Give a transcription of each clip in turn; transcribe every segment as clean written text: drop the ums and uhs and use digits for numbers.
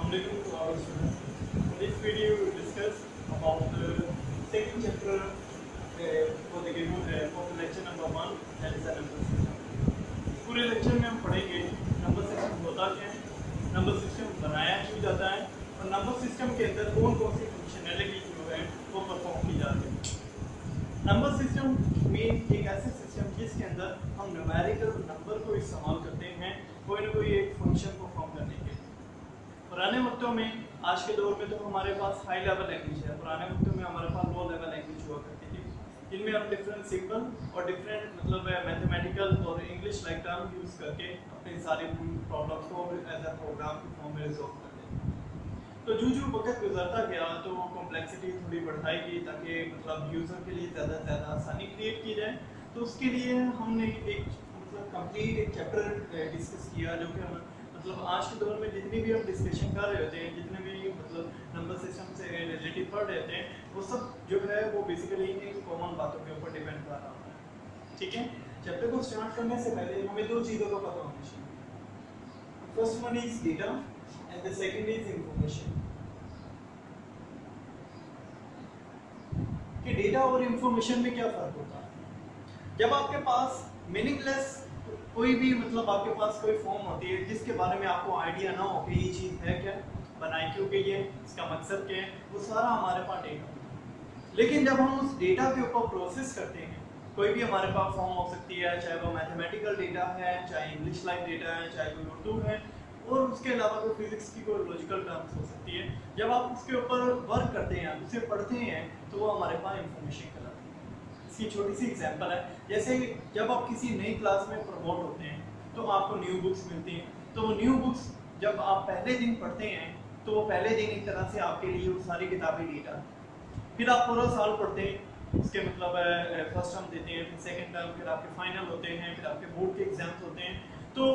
Assalamualaikum to our students. In this video, we will discuss about the second chapter for the lecture number 1, that is the number system. पूरे lecture में हम पढ़ेंगे number system होता क्या है, number system बनाया क्यों जाता है और नंबर सिस्टम के अंदर कौन कौन सी फंक्शनैलिटी जो है वो परफॉर्म की जाती है। नंबर सिस्टम मीन एक ऐसे सिस्टम जिसके अंदर हम न्यूमेरिकल नंबर को इस्तेमाल करते हैं कोई ना कोई एक फंक्शन परफॉर्म करने के लिए। पुराने वक्तों में, आज के दौर में तो हमारे पास हाई लेवल लैंग्वेज है, पुराने वक्तों में हमारे पास लो लेवल लैंग्वेज हुआ करती थी, जिनमें हम डिफरेंट सिंबल और डिफरेंट मतलब मैथमेटिकल और इंग्लिश लाइक टर्म यूज़ करके अपनी सारी प्रॉब्लम्स को एज अ प्रोग्राम के फॉर्म में रिजॉल्व कर देते हैं। तो जो वक्त गुजरता गया तो कॉम्प्लेक्सिटी थोड़ी बढ़ाई गई ताकि मतलब यूज़र के लिए ज़्यादा से ज़्यादा आसानी क्रिएट की जाए। तो उसके लिए हमने एक मतलब कंप्लीट एक चैप्टर डिस्कस किया, जो कि हम मतलब आज के दौर में जितनी भी हम डिस्कशन कर रहे होते हैं, जितने भी मतलब नंबर सिस्टम से रिलेटेड पढ़ रहे होते हैं, वो सब जो है वो बेसिकली एक कॉमन बातों के ऊपर डिपेंड कर रहा होता है। ठीक है, चैप्टर को स्टार्ट करने से पहले हमें दो चीज़ों का पता होना चाहिए। First one is data and the second is information. कि डेटा और इंफॉर्मेशन में क्या फ़र्क होता है। जब आपके पास मीनिंगलेस कोई भी मतलब आपके पास कोई फॉर्म होती है जिसके बारे में आपको आइडिया ना हो कि ये चीज़ है क्या, बनाई क्यों गई है, इसका मकसद क्या है, वो सारा हमारे पास डेटा होता है। लेकिन जब हम उस डेटा के ऊपर प्रोसेस करते हैं, कोई भी हमारे पास फॉर्म हो सकती है, चाहे वो मैथमेटिकल डेटा है, चाहे इंग्लिश लाइक डेटा है, चाहे कोई उर्दू है, और उसके अलावा कोई फिजिक्स की कोई लॉजिकल टर्म्स हो सकती है। जब आप उसके ऊपर वर्क करते हैं, उसे पढ़ते हैं, तो वो हमारे पास इंफॉर्मेशन कहलाती है। इसकी छोटी सी एग्जांपल है, जैसे जब आप किसी नई क्लास में प्रमोट होते हैं तो आपको न्यू बुक्स मिलती हैं। तो वो न्यू बुक्स जब आप पहले दिन पढ़ते हैं तो वो पहले दिन एक तरह से आपके लिए वो सारी किताबें डेटा, फिर आप पूरा साल पढ़ते हैं, उसके मतलब फर्स्ट टर्म देते हैं, फिर सेकंड टर्म, फिर आपके फाइनल होते हैं, फिर आपके बोर्ड के एग्जाम्स होते हैं। तो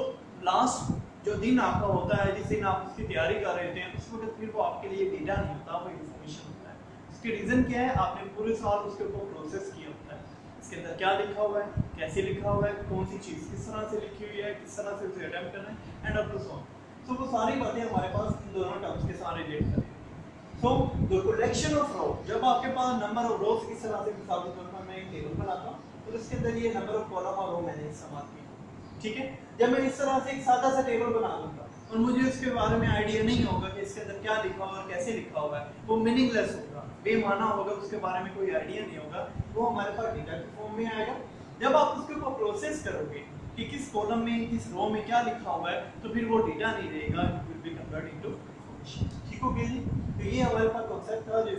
लास्ट जो दिन आपका होता है, जिस दिन आप उसकी तैयारी कर रहे होते हैं, उस वक्त फिर वो आपके लिए डेटा नहीं होता, वो इन्फॉर्मेशन होता है। उसके रीज़न क्या है, आपने पूरे साल उसके ऊपर प्रोसेस किया होता है, इसके अंदर क्या लिखा हुआ है, कैसे लिखा हुआ है, कौन सी चीज़ किस तरह से लिखी हुई है, किस तरह से उसे अटेम्प्ट करना है, and up to so on. तो वो सारी बातें हमारे पास इन दोनों टर्म्स के साथ रिलेट करेंगे। सो द कलेक्शन ऑफ रो, जब आपके पास नंबर ऑफ रोज किस तरह से, मिसाल के तौर पर मैं एक टेबल बनाता हूँ तो इसके अंदर ये नंबर ऑफ कॉलम और रो मैंने इस्तेमाल किया। ठीक है, जब मैं इस तरह से एक सादा सा टेबल बना लूंगा और मुझे उसके बारे में आइडिया नहीं होगा कि इसके अंदर क्या लिखा हुआ है, कैसे लिखा हुआ है, वो मीनिंगलेस होगा, बेमाना होगा, उसके बारे में कोई आइडिया नहीं होगा, वो हमारे पास डेटा के फॉर्म में आएगा। जब आप उसके ऊपर प्रोसेस करोगे कि किस कॉलम में, किस रो में क्या लिखा हुआ है, तो फिर वो डेटा नहीं रहेगा, it will be converted into information. ठीक हो गया जी। तो ये हमारे पास कॉन्सेप्ट था जो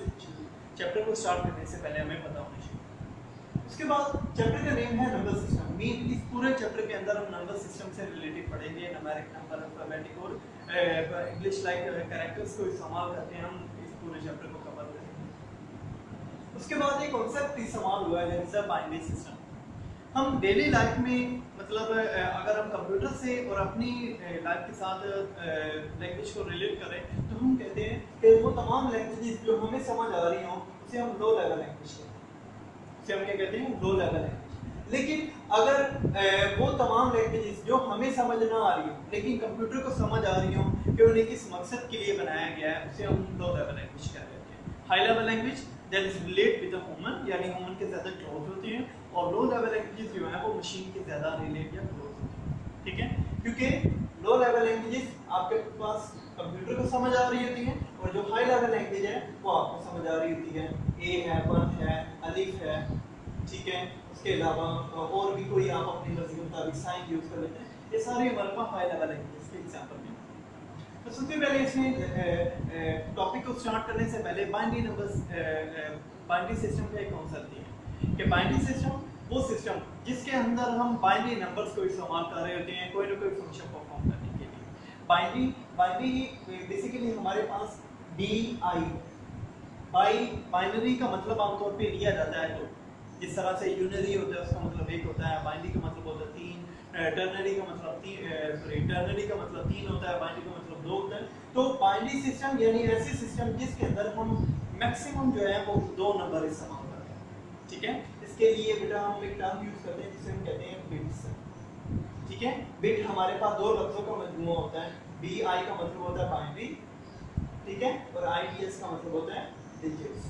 चैप्टर को स्टार्ट करने से पहले हमें पता होना चाहिए। उसके बाद चैप्टर का नेम है नंबर सिस्टम। मीन इस पूरे चैप्टर के अंदर हम नंबर सिस्टम से रिलेटेड पढ़ेंगे, न्यूमेरिक नंबर, अल्फाबेटिक और इंग्लिश लाइक कैरेक्टर्स को इस्तेमाल करते हैं, हम इस पूरे चैप्टर को कवर करेंगे। उसके बाद एक कॉन्सेप्ट इस्तेमाल हुआ है जैसे बाइनरी सिस्टम। हम डेली लाइफ में मतलब अगर हम कंप्यूटर से और अपनी लाइफ के साथ लैंग्वेज को रिलेट करें तो हम कहते हैं कि वो तमाम लैंग्वेजेस जो हमें समझ आ रही हों उसे हम लो लेवल लैंग्वेज कहते हैं, उसे हम क्या कहते हैं, लो लेवल लैंग्वेज। लेकिन अगर वो तमाम लैंग्वेजेस जो हमें समझ ना आ रही हो लेकिन कंप्यूटर को समझ आ रही हो कि उन्हें किस मकसद के लिए बनाया गया है, उसे हम लो लेवल लैंग्वेज कह रहे हैं। High level language that is relate with the human, यानी ह्यूमन के ज़्यादा क्लोज होती हैं, और लो लेवल लैंग्वेजेस जो है वो मशीन के ज़्यादा रिलेट या क्लोज होती हैं। ठीक है, क्योंकि लो लेवल लैंग्वेजेस आपके पास कंप्यूटर को समझ आ रही होती हैं, और जो हाई लेवल लैंग्वेज है वो आपको समझ आ रही होती है, ए है, वन है, अलिफ है, ठीक है, उसके अलावा और भी कोई आप अपनी मर्जी के मुताबिक साइन यूज़ कर लेते हैं। ये सारे हमारे पास हाई लेवल लैंग्वेज के एग्जाम्पल हैं। तो सबसे पहले इसमें टॉपिक को स्टार्ट करने से पहले बाइनरी नंबर्स, बाइनरी सिस्टम का एक कॉन्सेप्ट है कि बाइनरी सिस्टम वो सिस्टम जिसके अंदर हम बाइनरी नंबर्स को इस्तेमाल कर रहे होते हैं कोई ना कोई फंक्शन परफॉर्म करने के लिए। बाइनरी बेसिकली हमारे पास BI, बाइनरी का मतलब आमतौर पे लिया जाता है, तो जिस तरह से यूनरी होता है उसका मतलब एक होता है, बाइनरी का मतलब होता है तीन, टर्नरी का मतलब टर्नरी का मतलब तीन होता है, बाइनरी का मतलब दो होता है। तो बाइनरी सिस्टम यानी ऐसी सिस्टम जिसके अंदर हम मैक्सिमम जो है वो दो नंबर इस्तेमाल करते हैं। ठीक है, इसके लिए बेटा हम एक टर्म यूज करते हैं जिसे हम कहते हैं बिट्स। ठीक है, बिट हमारे पास दो लफ्जों का मजमूआ होता है। BI का मतलब होता है बाइनरी और IDS का मतलब होता है डिजिट्स।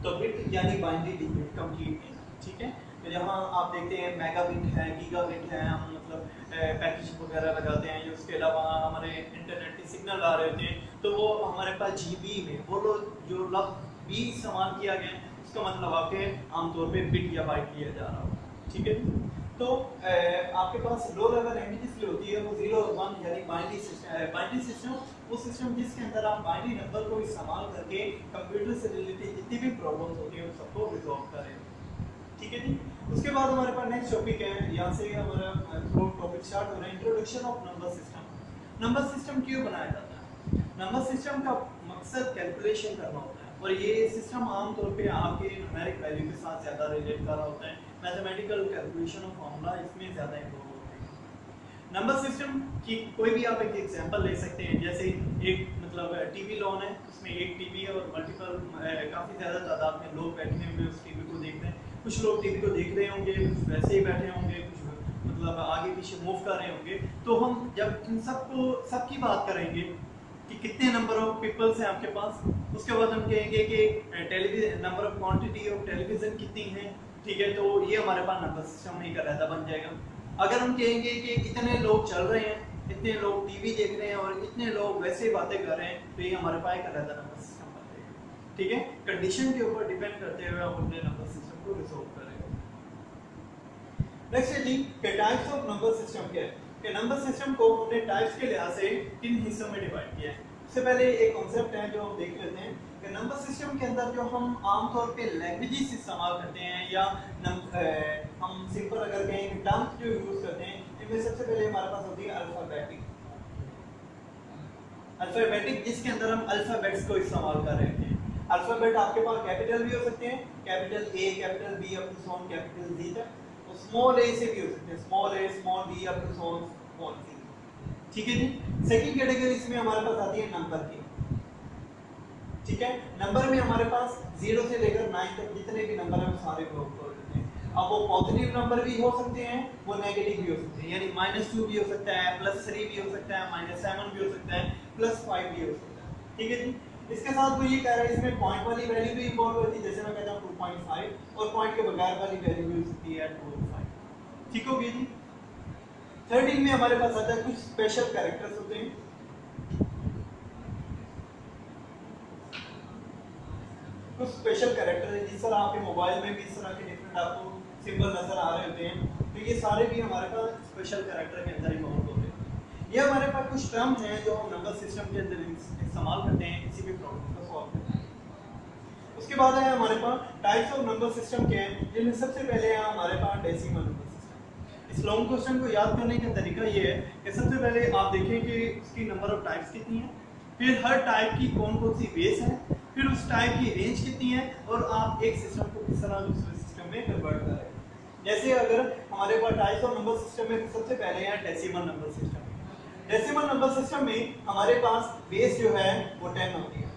तो बिट यानी बाइनरी डिजिट कंप्लीट है, ठीक है। तो यहाँ आप देखते हैं मेगाबिट है, गीगाबिट है, हम मतलब पैकेज वगैरह लगाते हैं। जो उसके अलावा हमारे इंटरनेट के सिग्नल आ रहे होते हैं तो वो हमारे पास GB में वो लोग जो लफ्ज़ भी इस्तेमाल किया गया है उसका मतलब आपके आमतौर पे बिट या बाइट लिया जा रहा होगा, ठीक है। तो आपके पास लो लेवल लैंग्वेज जो होती है वो 0 और 1 यानी बाइनरी सिस्टम वो सिस्टम जिसके अंदर आप बाइनरी नंबर को इस्तेमाल करके कंप्यूटर से रिलेटेड जितनी भी प्रॉब्लम्स होती हैं उन सबको रिजॉल्व करें, ठीक है जी। उसके बाद हमारे पास नेक्स्ट टॉपिक है, यहाँ से हमारा टॉपिक स्टार्ट हो रहा है, introduction of number system. Number system क्यों बनाया जाता है? नंबर सिस्टम का मकसद कैलकुलेशन करना होता है और ये सिस्टम आमतौर पे आपके न्यूमेरिक वैल्यू के साथ ज़्यादा रिलेट कर रहा होता है। मैथमेटिकल कैलकुलेशन और फॉर्मूला इसमें ज़्यादा इंवॉल्व होते हैं। नंबर सिस्टम की कोई भी आप एक एग्जांपल ले सकते हैं, जैसे एक मतलब टीवी लॉन है, उसमें एक टीवी और मल्टीपल काफ़ी ज़्यादा तादाद में लोग बैठे हुए उस टीवी को देख रहे हैं। कुछ लोग टीवी को देख रहे होंगे, कुछ वैसे ही बैठे होंगे, कुछ मतलब आगे पीछे मूव कर रहे होंगे। तो हम जब इन सबकी बात करेंगे कि कितने नंबर ऑफ पीपल्स हैं आपके पास, उसके बाद हम कहेंगे कि television number of quantity of television कितनी है, ठीक है। तो ये हमारे पास नंबर सिस्टम में का रहता बन जाएगा। अगर हम कहेंगे कि इतने लोग चल रहे हैं, इतने लोग टीवी देख रहे हैं और इतने लोग वैसे ही बातें कर रहे हैं, तो ये हमारे पास एक रहता नंबर सिस्टम बन जाएगा, ठीक है। कंडीशन के ऊपर डिपेंड करते हुए हम अपने नंबर सिस्टम को रिजॉल्व करेंगे। नेक्स्ट है जी कि टाइप्स ऑफ नंबर सिस्टम क्या है। कि नंबर सिस्टम को हमने टाइप्स के लिहाज से 3 हिस्सों में डिवाइड किया है। सबसे पहले एक कॉन्सेप्ट है जो हम देख लेते हैं कि नंबर सिस्टम के अंदर जो हम आमतौर पे लैंग्वेजेस इस्तेमाल करते हैं या हम सिंपल अगर कहें टर्म्स जो यूज करते हैं, इनमें सबसे पहले हमारे पास होती है अल्फाबेटिक, जिसके अंदर हम अल्फाबेट्स को इस्तेमाल कर रहे हैं। अल्फाबेट आपके पास कैपिटल भी हो सकते हैं, capital A, capital B up to capital Z तक, और स्मॉल a से भी हो सकते हैं, small a, small b up to small c, ठीक है जी। सेकंड कैटेगरी इसमें हमारे पास आती है नंबर की, ठीक है। नंबर में हमारे पास 0 से लेकर 9 तक जितने भी नंबर हैं सारे ग्रुप कर देते हैं। अब वो पॉजिटिव नंबर भी हो सकते हैं, वो नेगेटिव भी हो सकते हैं, यानी -2 भी हो सकता है, +3 भी हो सकता है, -7 भी हो सकता है, +5 भी हो सकता है, ठीक है जी। इसके साथ वो ये कह रहा है इसमें पॉइंट वाली वैल्यू भी इन्वॉल्व होती है, जैसे मैं कहता हूँ 2.5, और पॉइंट के बगैर वाली वैल्यू भी हो सकती है 2.5, ठीक हो गई जी। थर्ड में हमारे पास आता है कुछ स्पेशल कैरेक्टर्स होते हैं, कुछ स्पेशल कैरेक्टर है। जिस तरह आपके मोबाइल में भी इस तरह के डिफरेंट आपको सिंबल नजर आ रहे होते हैं, तो ये सारे भी हमारे पास स्पेशल कैरेक्टर के अंदर इन्वॉल्व होते हैं। ये हमारे पास कुछ टर्म हैं जो हम नंबर सिस्टम के अंदर इस्तेमाल करते हैं किसी भी प्रॉब्लम को सॉल्व करने में। उसके बाद है हमारे पास टाइप्स ऑफ नंबर सिस्टम क्या है, जिनमें सबसे पहले है हमारे पास डेसिमल नंबर सिस्टम। इस लॉन्ग क्वेश्चन को याद करने का तरीका ये है कि सबसे पहले आप देखें कि उसकी नंबर ऑफ टाइप्स कितनी है, फिर हर टाइप की कौन कौन सी बेस है, फिर उस टाइप की रेंज कितनी है, और आप एक सिस्टम को किस तरह दूसरे सिस्टम में कन्वर्ट करें। जैसे अगर हमारे पास टाइप्स ऑफ नंबर सिस्टम में सबसे पहले है decimal number system. Decimal number system में हमारे पास बेस जो है वो 10 होती है।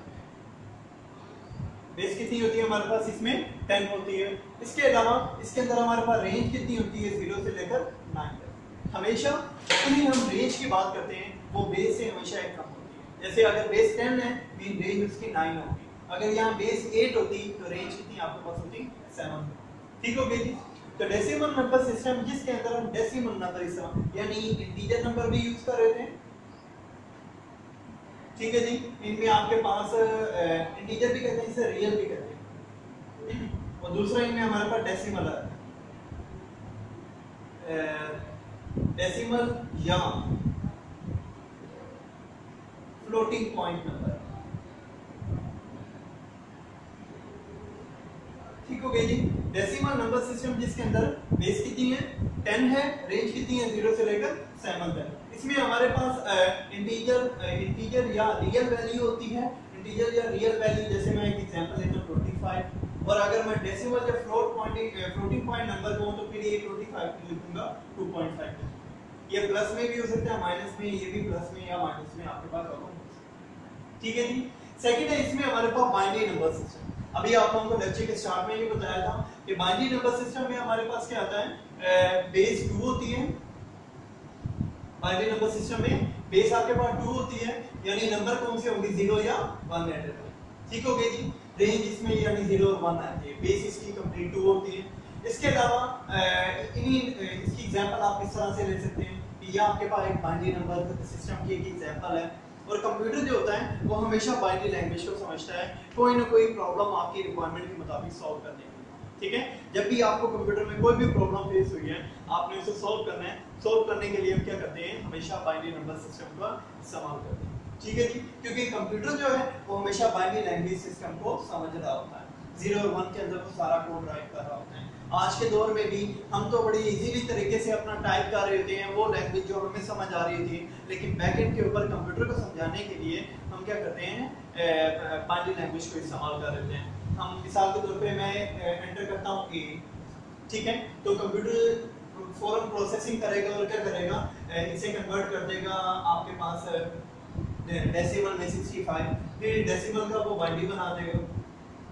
बेस कितनी होती है हमारे पास इसमें 10 होती है। इसके अलावा इसके अंदर हमारे पास रेंज कितनी होती है 0 से लेकर 9 तक। हमेशा जब भी हम रेंज की बात करते हैं वो बेस से हमेशा एक कम होती है। जैसे अगर बेस 10 है मीन रेंज उसकी 9 होगी। अगर यहाँ बेस 8 होती तो रेंज कितनी आपके पास होती 7। ठीक हो गई जी। तो डेसिमल नंबर सिस्टम जिसके अंदर हम डेसिमल नंबर इस्तेमाल यानी इंटीजर नंबर भी यूज कर रहे थे, ठीक है जी। इनमें आपके पास इंटीजर भी कहते हैं, इसे रियल भी कहते हैं, और दूसरा इनमें हमारे पास डेसिमल है, डेसिमल या फ्लोटिंग पॉइंट नंबर। ठीक हो गई जी। डेसिमल नंबर सिस्टम जिसके अंदर बेस कितनी है 10 है, रेंज कितनी है 0 से लेकर 7 तक। इसमें हमारे पास इंटीजर या रियल वैल्यू होती है। इंटीजर या रियल वैल्यू जैसे मैं एक एग्जांपल लेता हूं 25, और अगर मैं डेसिमल या फ्लोटिंग पॉइंट नंबर को तो फिर ये 25 लिखूंगा 2.5। ये प्लस में भी हो सकता है, माइनस में, ये भी प्लस में या माइनस में आपके पास होगा। ठीक है जी। सेकंड है इसमें हमारे पास बाइनरी नंबर सिस्टम। अभी आप लोगों को लेक्चर के स्टार्ट में ये बताया था कि बाइनरी नंबर सिस्टम में हमारे पास क्या आता है, बेस 2 होती है बाइनरी नंबर सिस्टम में, बेस आपके पास 2 होती है, यानी नंबर कौन से होंगे 0 या 1 एंटर करें। ठीक हो गई जी। रेंज इसमें यानी 0 और 1 आती है, बेस इसकी कंप्लीट 2 होती है। इसके अलावा इसकी एग्जांपल आप इस तरह से ले सकते हैं कि ये आपके पास एक बाइनरी नंबर सिस्टम की एक एग्जांपल है, और कंप्यूटर जो होता है वो हमेशा बाइनरी लैंग्वेज को समझता है कोई ना कोई प्रॉब्लम आपकी रिक्वायरमेंट के मुताबिक सॉल्व करने के लिए। ठीक है, जब भी आपको कंप्यूटर में कोई भी प्रॉब्लम फेस हुई है आपने उसे सॉल्व करना है, सॉल्व करने के लिए हम क्या करते हैं, हमेशा बाइनरी नंबर सिस्टम का इस्तेमाल करते हैं। ठीक है जी, क्योंकि कंप्यूटर जो है वो हमेशा बाइनरी लैंग्वेज सिस्टम को समझ रहा होता है, 0 और 1 के अंदर वो सारा कोड राइट कर रहा होता है। आज के दौर में भी हम तो बड़ी इजीली तरीके से अपना टाइप कर रहे होते हैं वो लैंग्वेज जो हमें समझ आ रही थी, लेकिन बैकएंड के ऊपर कंप्यूटर को समझाने के लिए हम क्या करते हैं, बाइनरी लैंग्वेज को इस्तेमाल कर लेते हैं। हम मिसाल के तौर पे मैं एंटर करता हूँ A, ठीक है, तो कंप्यूटर फौरन प्रोसेसिंग करेगा और क्या करेगा, इसे कन्वर्ट कर देगा आपके पास डेसिमल में 65, फिर डेसिमल का वो बाइनरी बना देगा।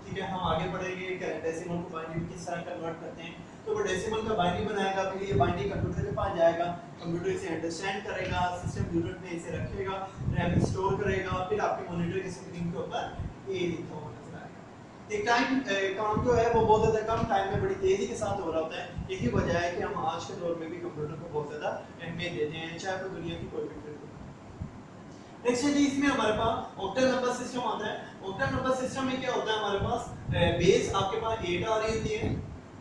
ठीक है, हम आगे बढ़ेंगे डेसिमल को बाइनरी में किस तरह कन्वर्ट करते हैं, तो वो डेसिमल का बाइनरी बनाएगा, फिर ये बाइनरी कंप्यूटर के पास जाएगा, कंप्यूटर इसे अंडरस्टैंड करेगा, सिस्टम यूनिट में इसे रखेगा, रैम स्टोर करेगा, फिर आपके मॉनिटर की स्क्रीन के ऊपर A लिखा हुआ नजर आएगा। एक टाइम काम जो है वो बहुत ज़्यादा कम टाइम में बड़ी तेज़ी के साथ हो रहा होता है। यही वजह है कि हम आज के दौर में भी कंप्यूटर को बहुत ज़्यादा अहमियत देते हैं, चाहे वो दुनिया की कोई भी फील्ड हो। नेक्स्ट है जी, इसमें हमारे पास ऑक्टल नंबर सिस्टम आता है। ऑक्टल नंबर सिस्टम में क्या होता है, हमारे पास बेस आपके पास 8 आ रही होती है।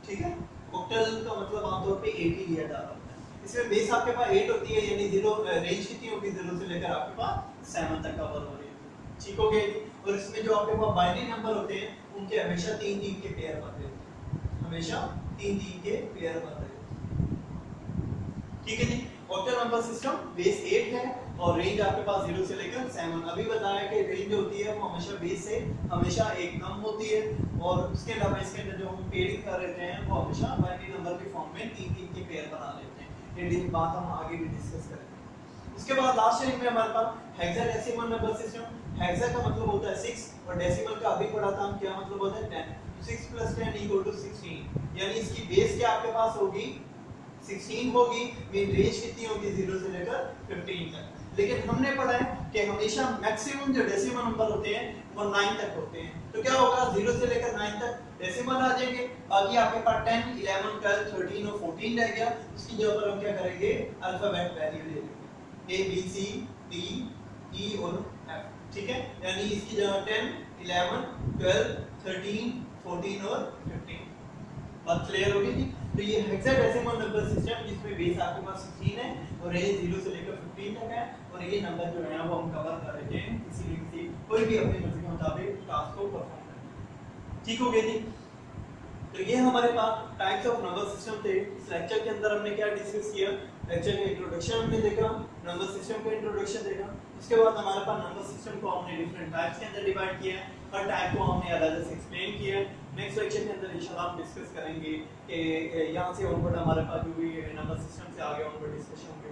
ठीक है, ऑक्टल का मतलब आमतौर पे 8 ही लिया जाता है। इसमें बेस आपके पास 8 होती है, यानी 0 रेंज कितनी होगी, 0 से लेकर आपके पास 7 तक कवर हो रही है। ठीक हो गया जी। और इसमें जो आपके पास बाइनरी नंबर होते हैं उनके हमेशा 3-3 के पेयर बन रहे होते हैं, हमेशा 3-3 के पेयर बन रहे होते हैं। ठीक है जी। ऑक्टल नंबर सिस्टम बेस 8 है और रेंज आपके पास 0 से लेकर 7। अभी बताया कि रेंज होती है वो हमेशा बेस से हमेशा एक कम होती है, और उसके अलावा इसके अंदर जो हम पेयरिंग कर रहे हैं वो हमेशा बाइनरी नंबर के फॉर्म में 3-3 के पेयर बना लेते हैं। ये बात हम आगे भी डिस्कस करेंगे। उसके बाद लास्ट टाइम में हमारे पास हेक्साडेसिमल नंबर सिस्टम। हेक्सा का मतलब होता है 6 और डेसिमल का अभी पढ़ा था हम, क्या मतलब होता है 10। 6 + 10 = 16, यानी इसकी बेस क्या आपके पास होगी 16 होगी, मीन रेंज कितनी होगी 0 से लेकर 15 तक। लेकिन हमने पढ़ा है कि हमेशा मैक्सिमम जो डेसिमल नंबर होते हैं वो 9 तक होते हैं, तो क्या होगा 0 से लेकर 9 तक डेसिमल आ जाएंगे, बाकी आपके पास 10, 11, 12, 13 और 14 रह गया। उसकी जगह पर हम क्या करेंगे, अल्फाबेट वैल्यू ले लेंगे, A B C D E और F। ठीक है, यानी इसकी जगह 10, 11, 12, 13, 14 और 15। बात क्लियर होगी जी। तो ये हेक्साडेसिमल नंबर सिस्टम जिसमें बेस आपके पास 16 है और रेंज 0 से लेकर 15 तक है, और ये नंबर जो है वो हम कवर कर रहे हैं किसी कोई भी अपनी मर्जी के मुताबिक टास्क को परफॉर्म करना। ठीक हो गया जी। तो ये हमारे पास टाइप्स ऑफ नंबर सिस्टम थे। इस लेक्चर के अंदर हमने क्या डिस्कस किया, लेक्चर का इंट्रोडक्शन हमने देखा, नंबर सिस्टम का इंट्रोडक्शन देखा। उसके बाद हमारे पास नंबर सिस्टम को हमने डिफरेंट टाइप्स के अंदर डिवाइड किया, हर टाइप को हमने अलग से एक्सप्लेन किया। नेक्स्ट लेक्चर के अंदर इंशाल्लाह हम डिस्कस करेंगे कि यहाँ से ऑनवर्ड हमारे पास जो भी नंबर सिस्टम से आगे ऑनवर्ड डिस्कशन होंगे